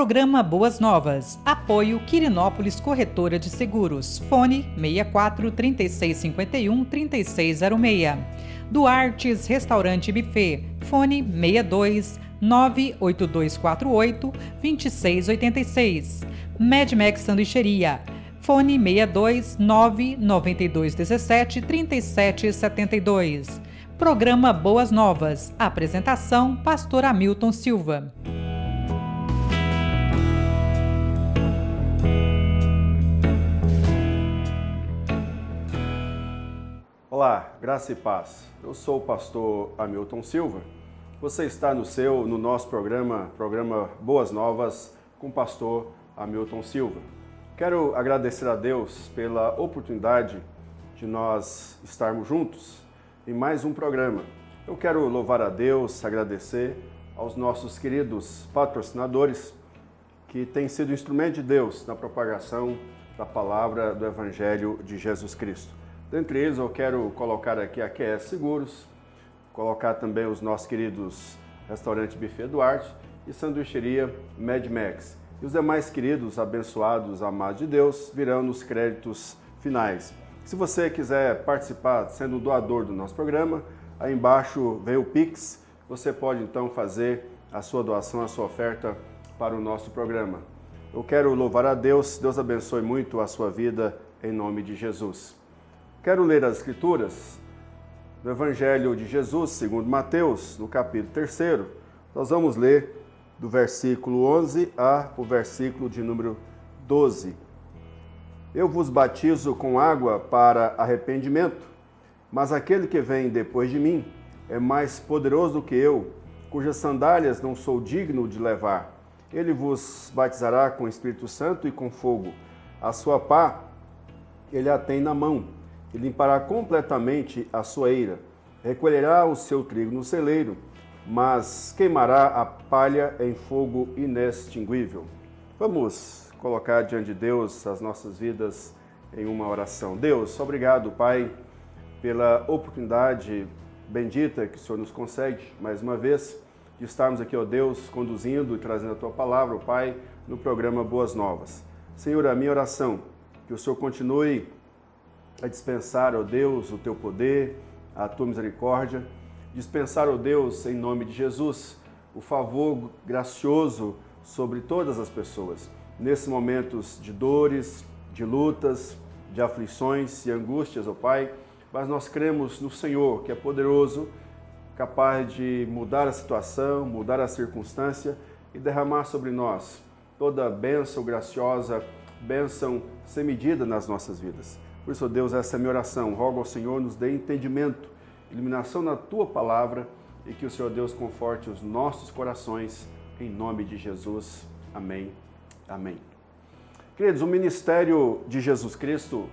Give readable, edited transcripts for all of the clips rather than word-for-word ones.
Programa Boas Novas. Apoio Quirinópolis Corretora de Seguros. Fone 64 3651 3606. Duartes Restaurante e Buffet. Fone 62 98248 2686. Medmex Sanduicheria. Fone 62 99217 3772. Programa Boas Novas. Apresentação: Pastor Hamilton Silva. Olá, graça e paz. Eu sou o pastor Hamilton Silva. Você está no nosso programa Boas Novas, com o pastor Hamilton Silva. Quero agradecer a Deus pela oportunidade de nós estarmos juntos em mais um programa. Eu quero louvar a Deus, agradecer aos nossos queridos patrocinadores que têm sido instrumento de Deus na propagação da palavra do Evangelho de Jesus Cristo. Dentre eles, eu quero colocar aqui a QS Seguros, colocar também os nossos queridos Restaurante Buffet Duarte e Sanduicheria Medmex. E os demais queridos, abençoados, amados de Deus, virão nos créditos finais. Se você quiser participar sendo doador do nosso programa, aí embaixo vem o Pix. Você pode então fazer a sua doação, a sua oferta para o nosso programa. Eu quero louvar a Deus. Deus abençoe muito a sua vida em nome de Jesus. Quero ler as Escrituras do Evangelho de Jesus, segundo Mateus, no capítulo 3. Nós vamos ler do versículo 11 ao versículo de número 12. Eu vos batizo com água para arrependimento, mas aquele que vem depois de mim é mais poderoso do que eu, cujas sandálias não sou digno de levar. Ele vos batizará com o Espírito Santo e com fogo. A sua pá ele a tem na mão, e limpará completamente a sua eira. Recolherá o seu trigo no celeiro, mas queimará a palha em fogo inextinguível. Vamos colocar diante de Deus as nossas vidas em uma oração. Deus, obrigado, Pai, pela oportunidade bendita que o Senhor nos concede, mais uma vez, de estarmos aqui, ó Deus, conduzindo e trazendo a Tua palavra, ó Pai, no programa Boas Novas. Senhor, a minha oração, que o Senhor continue a dispensar, ó Deus, o Teu poder, a Tua misericórdia, dispensar, ó Deus, em nome de Jesus, o favor gracioso sobre todas as pessoas, nesses momentos de dores, de lutas, de aflições e angústias, ó Pai, mas nós cremos no Senhor, que é poderoso, capaz de mudar a situação, mudar a circunstância e derramar sobre nós toda a bênção graciosa, bênção sem medida nas nossas vidas. Por isso, ó Deus, essa é a minha oração. Rogo ao Senhor, nos dê entendimento, iluminação na Tua palavra e que o Senhor Deus conforte os nossos corações, em nome de Jesus. Amém. Amém. Queridos, o ministério de Jesus Cristo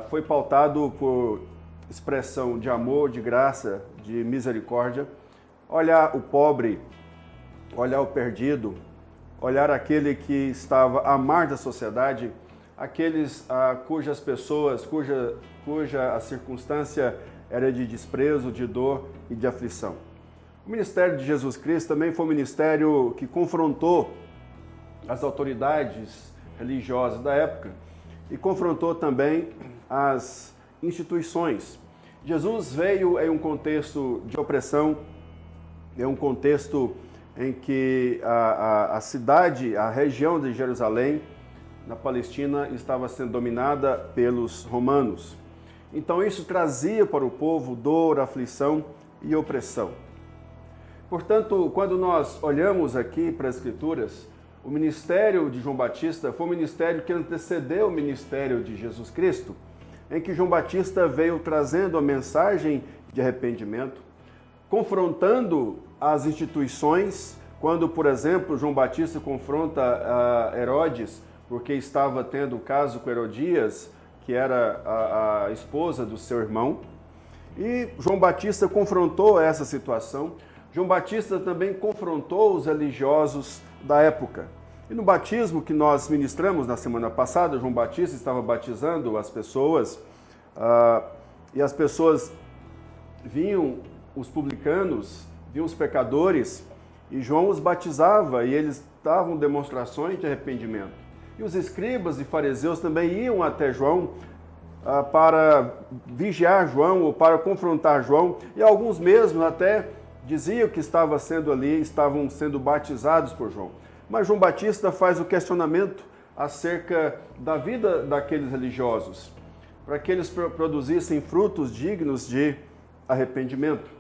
foi pautado por expressão de amor, de graça, de misericórdia. Olhar o pobre, olhar o perdido, olhar aquele que estava à margem da sociedade, aqueles cuja a circunstância era de desprezo, de dor e de aflição. O ministério de Jesus Cristo também foi um ministério que confrontou as autoridades religiosas da época e confrontou também as instituições. Jesus veio em um contexto de opressão, em um contexto em que a cidade, a região de Jerusalém, na Palestina, estava sendo dominada pelos romanos. Então isso trazia para o povo dor, aflição e opressão. Portanto, quando nós olhamos aqui para as Escrituras, o ministério de João Batista foi um ministério que antecedeu o ministério de Jesus Cristo, em que João Batista veio trazendo a mensagem de arrependimento, confrontando as instituições, quando, por exemplo, João Batista confronta Herodes, porque estava tendo caso com Herodias, que era a esposa do seu irmão. E João Batista confrontou essa situação. João Batista também confrontou os religiosos da época. E no batismo que nós ministramos na semana passada, João Batista estava batizando as pessoas, e as pessoas os publicanos, viam os pecadores, e João os batizava, e eles davam demonstrações de arrependimento. E os escribas e fariseus também iam até João para vigiar João ou para confrontar João, e alguns mesmos até diziam que estavam sendo batizados por João. Mas João Batista faz o questionamento acerca da vida daqueles religiosos, para que eles produzissem frutos dignos de arrependimento.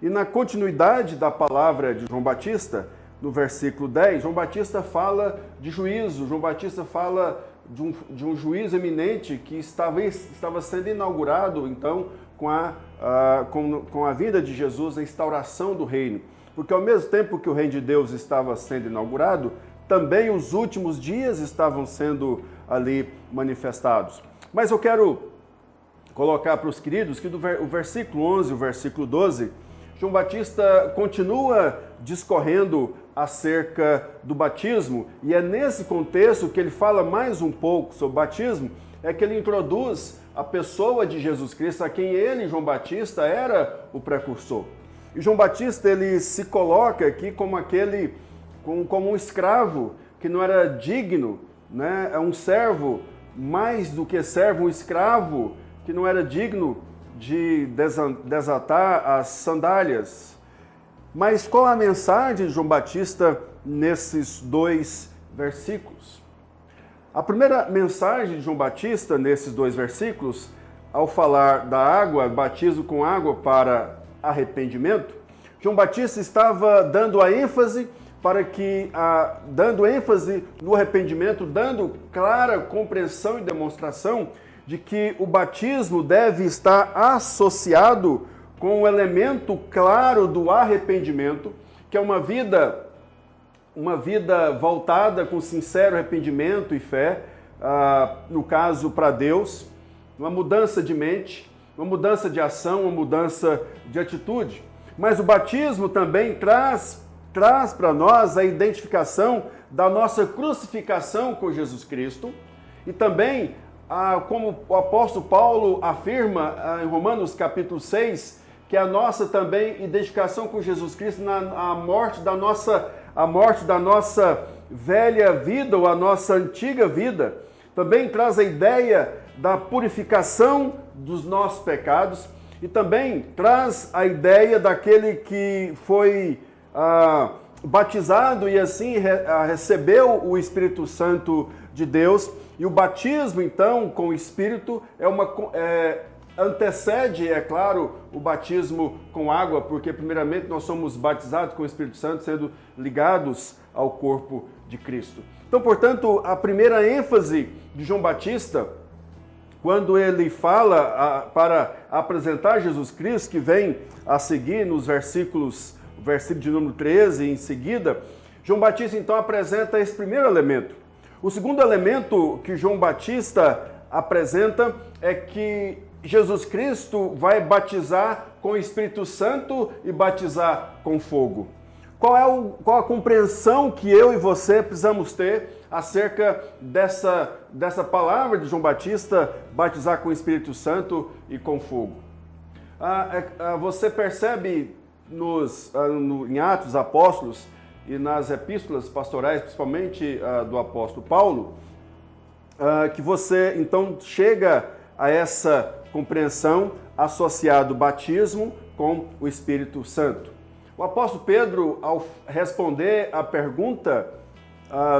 E na continuidade da palavra de João Batista, no versículo 10, João Batista fala de juízo, João Batista fala de um juízo eminente que estava sendo inaugurado, então, com a vinda de Jesus, a instauração do reino. Porque ao mesmo tempo que o reino de Deus estava sendo inaugurado, também os últimos dias estavam sendo ali manifestados. Mas eu quero colocar para os queridos que o versículo 11 e o versículo 12, João Batista continua discorrendo acerca do batismo, e é nesse contexto que ele fala mais um pouco sobre o batismo, é que ele introduz a pessoa de Jesus Cristo, a quem ele, João Batista, era o precursor. E João Batista, ele se coloca aqui como como um escravo que não era digno, né? É um servo, mais do que servo, um escravo que não era digno de desatar as sandálias. Mas qual a mensagem de João Batista nesses dois versículos? A primeira mensagem de João Batista nesses dois versículos, ao falar da água, batismo com água para arrependimento, João Batista estava dando ênfase no arrependimento, dando clara compreensão e demonstração de que o batismo deve estar associado com o elemento claro do arrependimento, que é uma vida voltada com sincero arrependimento e fé, no caso para Deus, uma mudança de mente, uma mudança de ação, uma mudança de atitude. Mas o batismo também traz para nós a identificação da nossa crucificação com Jesus Cristo e também, como o apóstolo Paulo afirma em Romanos capítulo 6, que a nossa também identificação com Jesus Cristo a morte da nossa velha vida ou a nossa antiga vida, também traz a ideia da purificação dos nossos pecados e também traz a ideia daquele que foi batizado e assim recebeu o Espírito Santo de Deus. E o batismo, então, com o Espírito antecede, é claro, o batismo com água, porque primeiramente nós somos batizados com o Espírito Santo, sendo ligados ao corpo de Cristo. Então, portanto, a primeira ênfase de João Batista, quando ele fala para apresentar Jesus Cristo, que vem a seguir nos versículo de número 13 em seguida, João Batista então apresenta esse primeiro elemento. O segundo elemento que João Batista apresenta é que Jesus Cristo vai batizar com o Espírito Santo e batizar com fogo. Qual a compreensão que eu e você precisamos ter acerca dessa palavra de João Batista, batizar com o Espírito Santo e com fogo? Você percebe em Atos dos Apóstolos e nas epístolas pastorais, principalmente do apóstolo Paulo, que você então chega a essa compreensão associado o batismo com o Espírito Santo. O apóstolo Pedro, ao responder à pergunta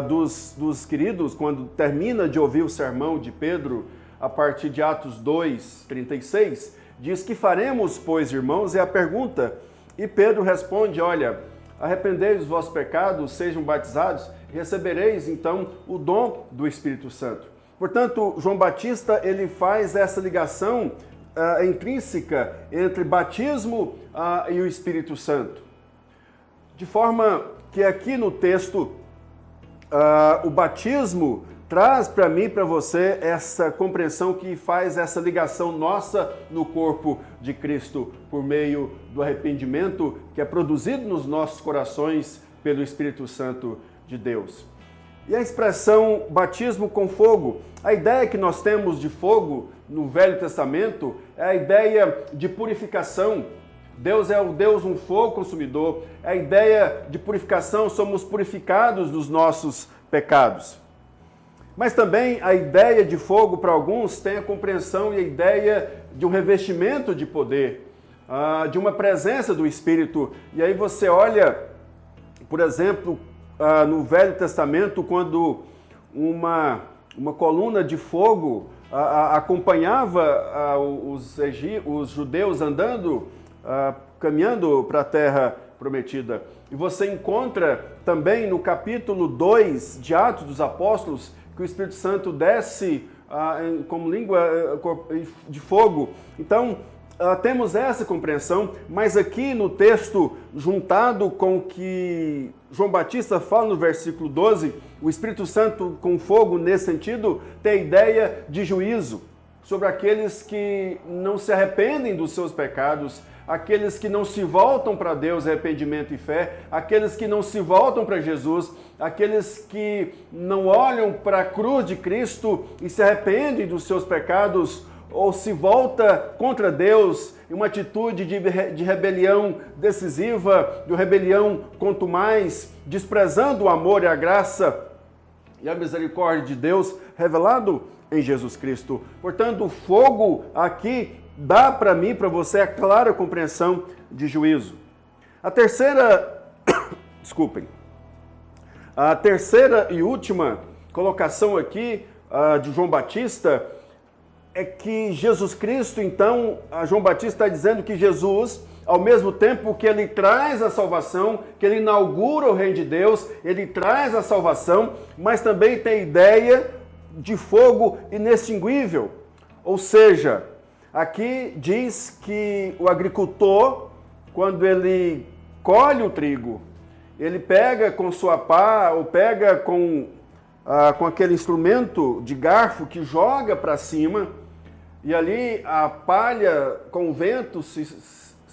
dos queridos, quando termina de ouvir o sermão de Pedro, a partir de Atos 2, 36, diz: "Que faremos, pois, irmãos?" É a pergunta. E Pedro responde: "Olha, arrependei os vossos pecados, sejam batizados, e recebereis, então, o dom do Espírito Santo." Portanto, João Batista, ele faz essa ligação intrínseca entre batismo e o Espírito Santo. De forma que aqui no texto, o batismo traz para mim e para você essa compreensão que faz essa ligação nossa no corpo de Cristo por meio do arrependimento que é produzido nos nossos corações pelo Espírito Santo de Deus. E a expressão batismo com fogo, a ideia que nós temos de fogo no Velho Testamento é a ideia de purificação, Deus é o Deus, um fogo consumidor. A ideia de purificação, somos purificados dos nossos pecados. Mas também a ideia de fogo, para alguns, tem a compreensão e a ideia de um revestimento de poder, de uma presença do Espírito. E aí você olha, por exemplo, no Velho Testamento, quando uma coluna de fogo acompanhava os judeus andando, caminhando para a terra prometida. E você encontra também no capítulo 2 de Atos dos Apóstolos que o Espírito Santo desce como língua de fogo. Então, temos essa compreensão, mas aqui no texto, juntado com o que João Batista fala no versículo 12, o Espírito Santo com fogo, nesse sentido, tem a ideia de juízo sobre aqueles que não se arrependem dos seus pecados, aqueles que não se voltam para Deus, arrependimento e fé, aqueles que não se voltam para Jesus, aqueles que não olham para a cruz de Cristo e se arrependem dos seus pecados, ou se volta contra Deus em uma atitude de rebelião decisiva, de rebelião contumaz, desprezando o amor e a graça e a misericórdia de Deus revelado em Jesus Cristo. Portanto, o fogo aqui dá para mim, para você, a clara compreensão de juízo. A terceira e última colocação aqui de João Batista é que Jesus Cristo, então, João Batista está dizendo que Jesus, ao mesmo tempo que ele traz a salvação, que ele inaugura o reino de Deus, ele traz a salvação, mas também tem ideia de fogo inextinguível. Ou seja, aqui diz que o agricultor, quando ele colhe o trigo, ele pega com sua pá ou pega com aquele instrumento de garfo que joga para cima, e ali a palha com o vento se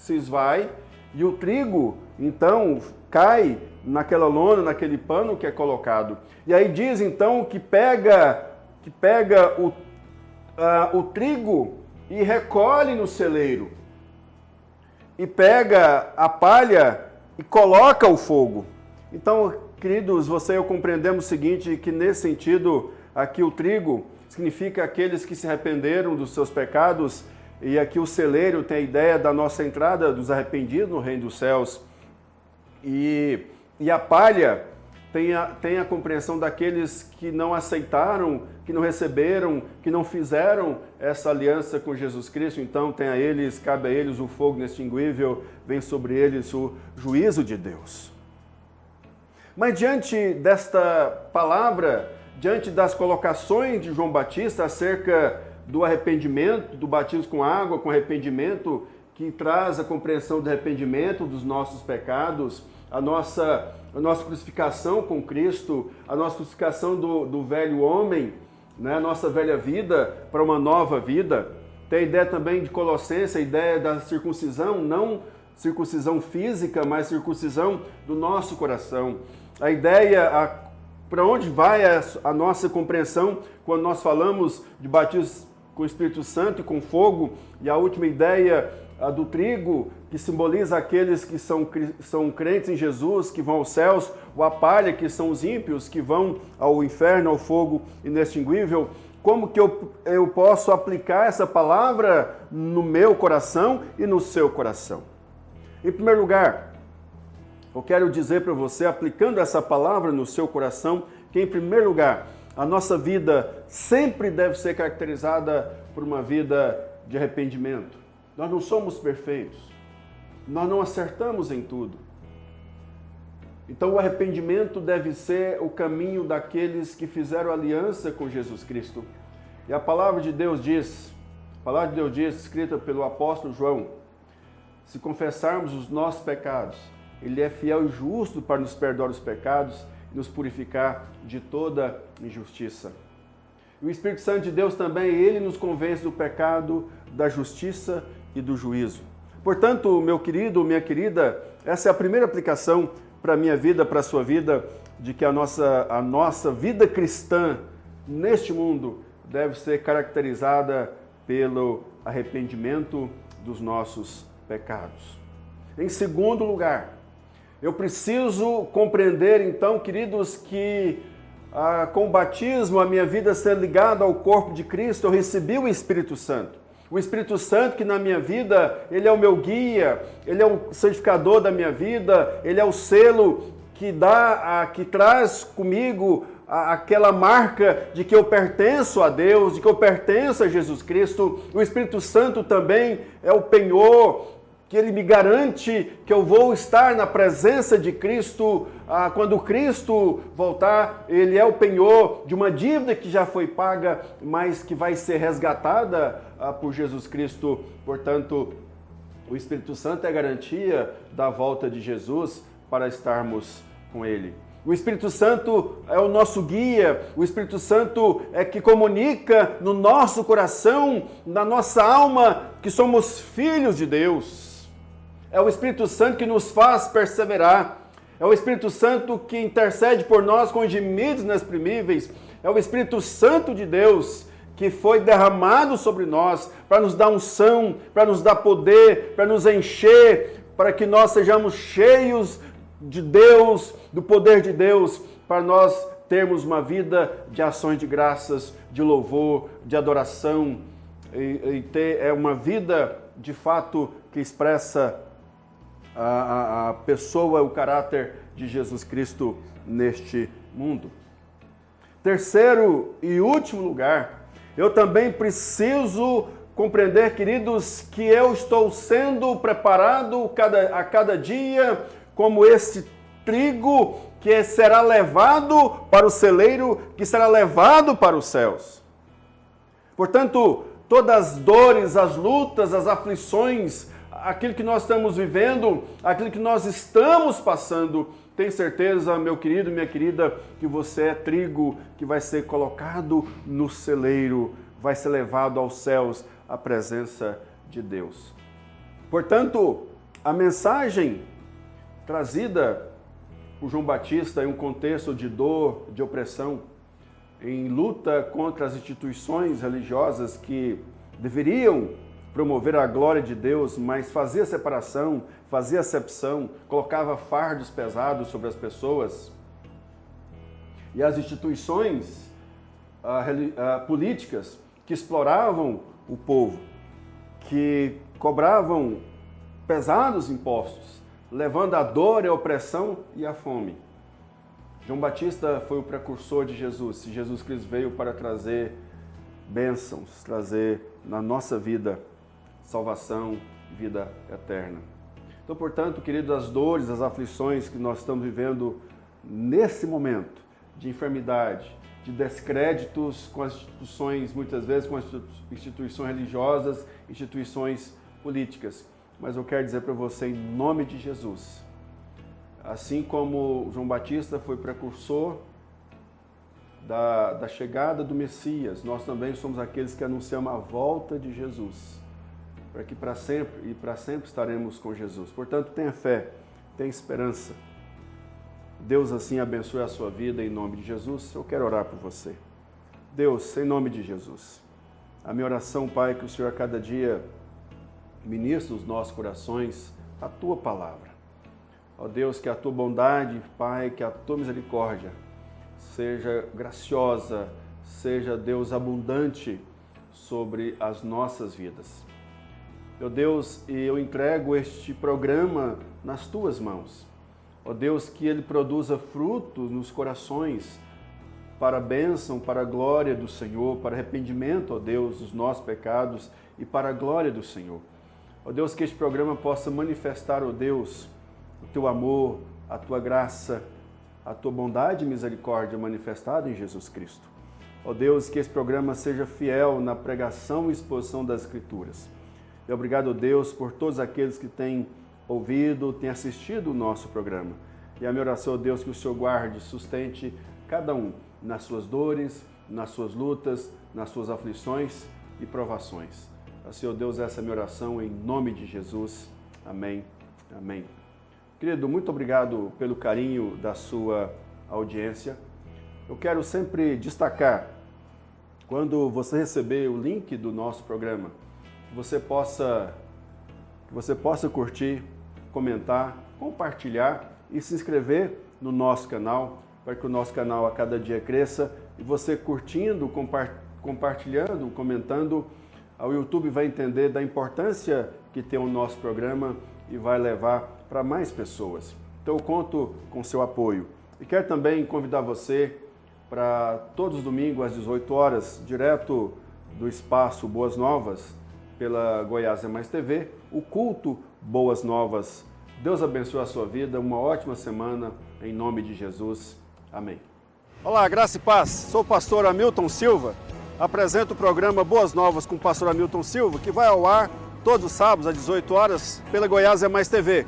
esvai, e o trigo, então, cai naquela lona, naquele pano que é colocado. E aí diz, então, que pega o trigo e recolhe no celeiro, e pega a palha e coloca o fogo. Então, queridos, você e eu compreendemos o seguinte, que nesse sentido, aqui o trigo significa aqueles que se arrependeram dos seus pecados, e aqui o celeiro tem a ideia da nossa entrada dos arrependidos no reino dos céus. E a palha tem a compreensão daqueles que não aceitaram, que não receberam, que não fizeram essa aliança com Jesus Cristo. Então cabe a eles o fogo inextinguível, vem sobre eles o juízo de Deus. Mas diante desta palavra, diante das colocações de João Batista acerca do arrependimento, do batismo com água, com arrependimento, que traz a compreensão do arrependimento dos nossos pecados, a nossa crucificação com Cristo, a nossa crucificação do velho homem, né, a nossa velha vida para uma nova vida. Tem a ideia também de Colossenses, a ideia da circuncisão, não circuncisão física, mas circuncisão do nosso coração. A ideia, para onde vai a nossa compreensão quando nós falamos de batismo com o Espírito Santo e com fogo, e a última ideia do trigo, que simboliza aqueles que são crentes em Jesus, que vão aos céus, ou a palha, que são os ímpios, que vão ao inferno, ao fogo inextinguível. Como que eu posso aplicar essa palavra no meu coração e no seu coração? Em primeiro lugar, eu quero dizer para você, aplicando essa palavra no seu coração, que em primeiro lugar, a nossa vida sempre deve ser caracterizada por uma vida de arrependimento. Nós não somos perfeitos, nós não acertamos em tudo. Então o arrependimento deve ser o caminho daqueles que fizeram aliança com Jesus Cristo. E a palavra de Deus diz, escrita pelo apóstolo João, se confessarmos os nossos pecados, Ele é fiel e justo para nos perdoar os pecados e nos purificar de toda injustiça. E o Espírito Santo de Deus também, Ele nos convence do pecado, da justiça e do juízo. Portanto, meu querido, minha querida, essa é a primeira aplicação para a minha vida, para a sua vida, de que a nossa vida cristã neste mundo deve ser caracterizada pelo arrependimento dos nossos pecados. Em segundo lugar, eu preciso compreender, então, queridos, que com o batismo, a minha vida ser ligada ao corpo de Cristo, eu recebi o Espírito Santo. O Espírito Santo que na minha vida, ele é o meu guia, ele é o santificador da minha vida, ele é o selo que traz comigo aquela marca de que eu pertenço a Deus, de que eu pertenço a Jesus Cristo. O Espírito Santo também é o penhor, que ele me garante que eu vou estar na presença de Cristo. Quando Cristo voltar, ele é o penhor de uma dívida que já foi paga, mas que vai ser resgatada por Jesus Cristo. Portanto, o Espírito Santo é a garantia da volta de Jesus para estarmos com ele. O Espírito Santo é o nosso guia, o Espírito Santo é que comunica no nosso coração, na nossa alma, que somos filhos de Deus. É o Espírito Santo que nos faz perseverar. É o Espírito Santo que intercede por nós com gemidos inexprimíveis. É o Espírito Santo de Deus que foi derramado sobre nós para nos dar unção, para nos dar poder, para nos encher, para que nós sejamos cheios de Deus, do poder de Deus, para nós termos uma vida de ações de graças, de louvor, de adoração e ter uma vida de fato que expressa a pessoa, o caráter de Jesus Cristo neste mundo. Terceiro e último lugar, eu também preciso compreender, queridos, que eu estou sendo preparado a cada dia como esse trigo que será levado para o celeiro, que será levado para os céus. Portanto, todas as dores, as lutas, as aflições, aquilo que nós estamos vivendo, aquilo que nós estamos passando, tenho certeza, meu querido, minha querida, que você é trigo que vai ser colocado no celeiro, vai ser levado aos céus, à presença de Deus. Portanto, a mensagem trazida por João Batista em um contexto de dor, de opressão, em luta contra as instituições religiosas que deveriam promover a glória de Deus, mas fazia separação, fazia acepção, colocava fardos pesados sobre as pessoas. E as instituições políticas que exploravam o povo, que cobravam pesados impostos, levando a dor, a opressão e a fome. João Batista foi o precursor de Jesus. Jesus Cristo veio para trazer bênçãos, trazer na nossa vida salvação, vida eterna. Então, portanto, queridos, as dores, as aflições que nós estamos vivendo nesse momento de enfermidade, de descréditos com as instituições, muitas vezes com as instituições religiosas, instituições políticas. Mas eu quero dizer para você, em nome de Jesus, assim como João Batista foi precursor da chegada do Messias, nós também somos aqueles que anunciamos a volta de Jesus, para que para sempre estaremos com Jesus. Portanto, tenha fé, tenha esperança. Deus assim abençoe a sua vida em nome de Jesus. Eu quero orar por você. Deus, em nome de Jesus, a minha oração, Pai, que o Senhor a cada dia ministre nos nossos corações a Tua palavra. Ó Deus, que a Tua bondade, Pai, que a Tua misericórdia seja graciosa, seja, Deus, abundante sobre as nossas vidas. Meu Deus, eu entrego este programa nas Tuas mãos. Ó Deus, que ele produza fruto nos corações para a bênção, para a glória do Senhor, para arrependimento, ó Deus, dos nossos pecados e para a glória do Senhor. Ó Deus, que este programa possa manifestar, ó Deus, o Teu amor, a Tua graça, a Tua bondade e misericórdia manifestada em Jesus Cristo. Ó Deus, que esse programa seja fiel na pregação e exposição das Escrituras. E obrigado, Deus, por todos aqueles que têm ouvido, têm assistido o nosso programa. E a minha oração, Deus, que o Senhor guarde, sustente cada um nas suas dores, nas suas lutas, nas suas aflições e provações. Senhor Deus, essa é a minha oração em nome de Jesus. Amém. Amém. Querido, muito obrigado pelo carinho da sua audiência. Eu quero sempre destacar, quando você receber o link do nosso programa, que você possa curtir, comentar, compartilhar e se inscrever no nosso canal, para que o nosso canal a cada dia cresça. E você curtindo, compartilhando, comentando, o YouTube vai entender da importância que tem o nosso programa e vai levar para mais pessoas. Então eu conto com seu apoio. E quero também convidar você para todos os domingos às 18 horas, direto do espaço Boas Novas, pela Goiás é Mais TV, o culto Boas Novas. Deus abençoe a sua vida, uma ótima semana, em nome de Jesus. Amém. Olá, graça e paz. Sou o pastor Hamilton Silva. Apresento o programa Boas Novas com o pastor Hamilton Silva, que vai ao ar todos os sábados às 18 horas pela Goiás é Mais TV.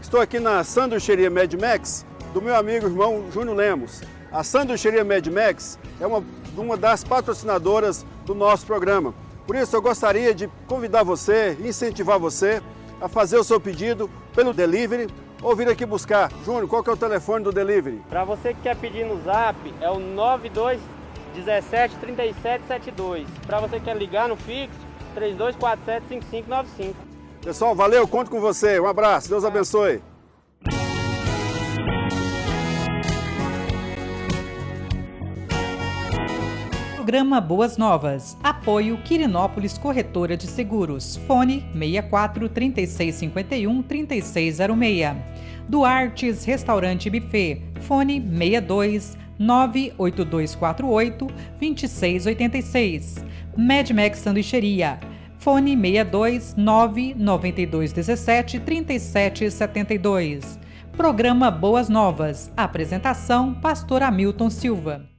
Estou aqui na sanduicheria Mad Max do meu amigo e irmão Júnior Lemos. A sanduicheria Mad Max é uma das patrocinadoras do nosso programa. Por isso eu gostaria de convidar você, incentivar você a fazer o seu pedido pelo delivery ou vir aqui buscar. Júnior, qual que é o telefone do delivery? Para você que quer pedir no Zap, é o 9217 3772. Para você que quer ligar no fixo, 3247 5595. Pessoal, valeu, conto com você. Um abraço, Deus abençoe. Programa Boas Novas. Apoio Quirinópolis Corretora de Seguros. Fone 64 3651 3606. Duartes Restaurante Buffet. Fone 62 98248 2686. Mad Max Sanduicheria. Fone 62 99217 3772. Programa Boas Novas. Apresentação: Pastor Hamilton Silva.